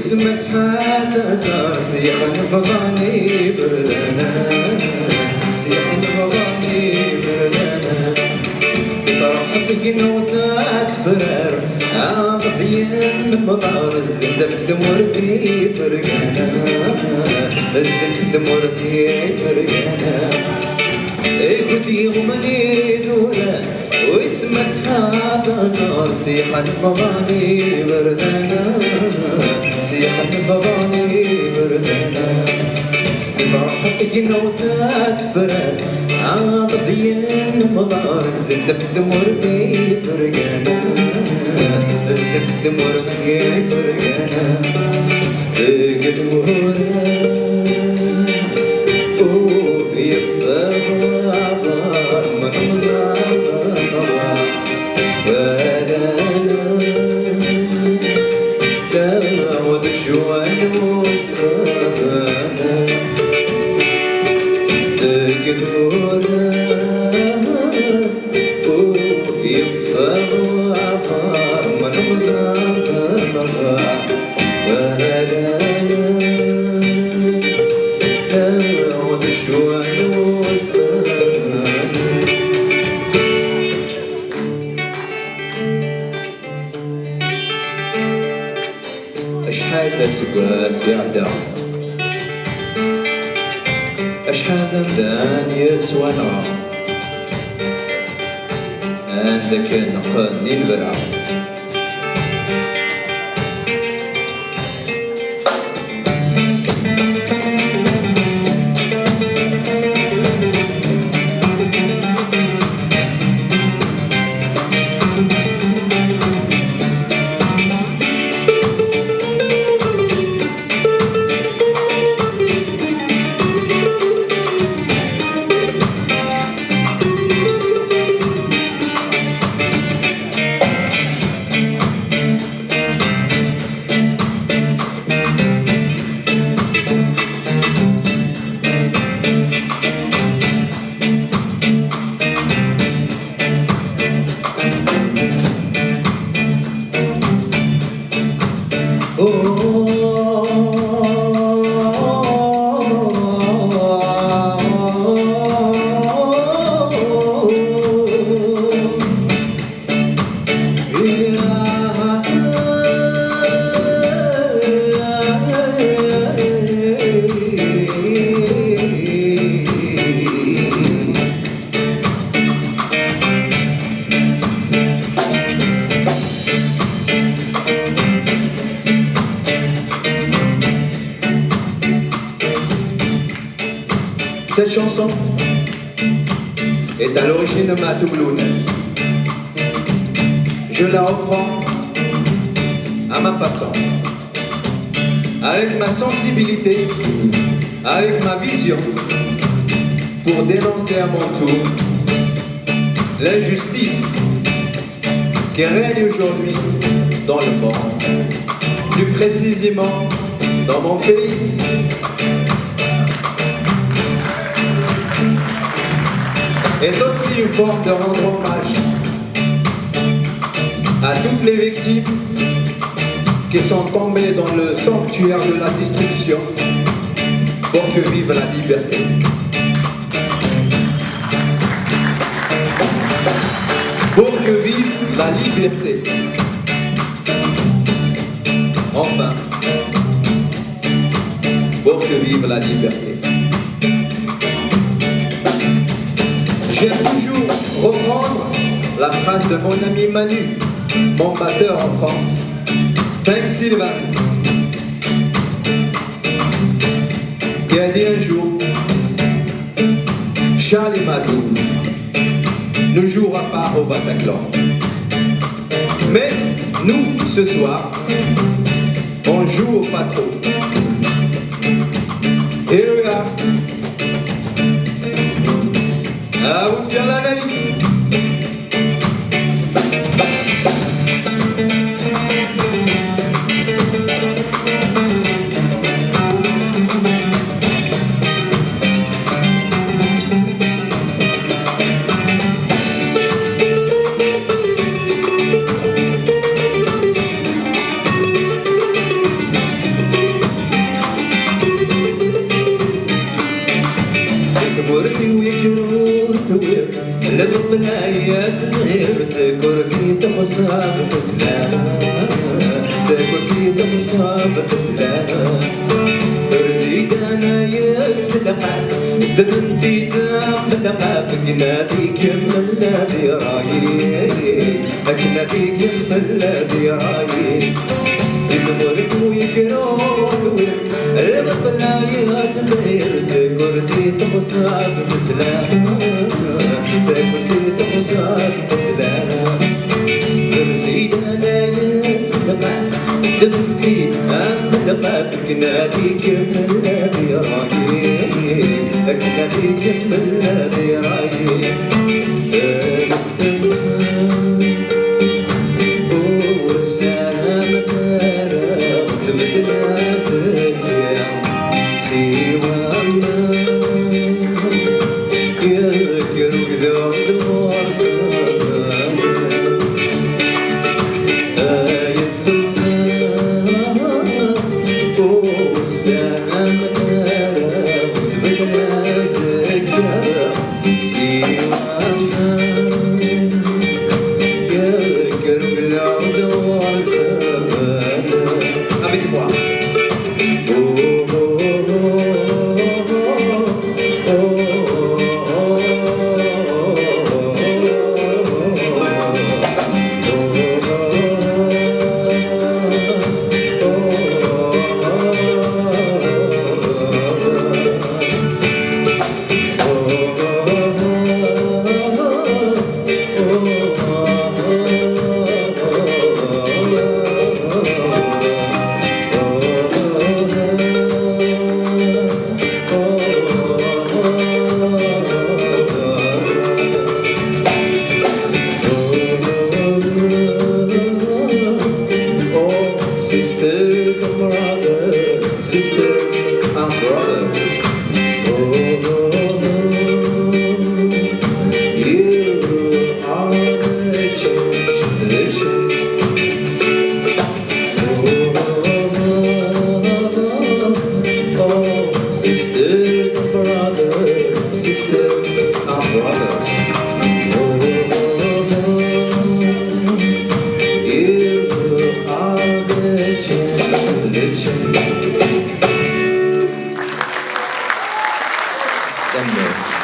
واسمت حساسة سيخ نبغاني بردانا سيخ نبغاني بردانا فرح فيك نوثات فرار عضبين مضار الزند في دمور في فرقانا الزند في دمور في فرقانا ايكوثي غمني دورا واسمت حساسة سيخ نبغاني بردانا سيخ نبغاني بردانا فرحتك نوثات فرار عضبين مضار الزند في دمور في فرقانا الزند في دمور في فرقانا قدورا ويفهم عبر من مزعبر فلانا داود جوان وصانا قدورا ويفهم عبر من مزعبر فلانا داود جوان وصانا أشحال سكواس يعدى أشحال مدان يتسوانا عندك نقني البرع Cette chanson est à l'origine de ma doublounesse. Je la reprends à ma façon, avec ma sensibilité, avec ma vision, pour dénoncer à mon tour l'injustice qui règne aujourd'hui dans le monde, plus précisément dans mon pays. Est aussi une forme de rendre hommage à toutes les victimes qui sont tombées dans le sanctuaire de la destruction pour que vive la liberté. Pour que vive la liberté. Enfin, pour que vive la liberté. J'aime toujours reprendre la phrase de mon ami Manu, mon batteur en France. Thanks Sylvain, qui a dit un jour, Charlie Madou ne jouera pas au Bataclan. Mais nous, ce soir, on joue au patron. Et regarde, à vous de faire l'analyse. بلايات صغير سكرسي تخصها بفسلان سكرسي تخصها بفسلان رزيد انا يسلقى دمنتي تملقى فكنا فيك من الذي رايي فكنا فيك من الذي رايي يتمرك ويكروك البلايات صغير سكرسي تخصها بفسلان سكرسي تخصها بفسلان رزيد انا يسلقى دمنتي تملقى فكنا فيك من الذي رايي فكنا فيك من الذي رايي والسلام ثارة وتمدنا سكيا سيوا ما يذكر وذوق الورسان والسلام ثارة وتمدنا سكيا سيوا ما avec moi. Sisters and brothers, sisters and brothers. Oh, you are the change, the change. Oh, sisters and brothers, sisters and brothers. Then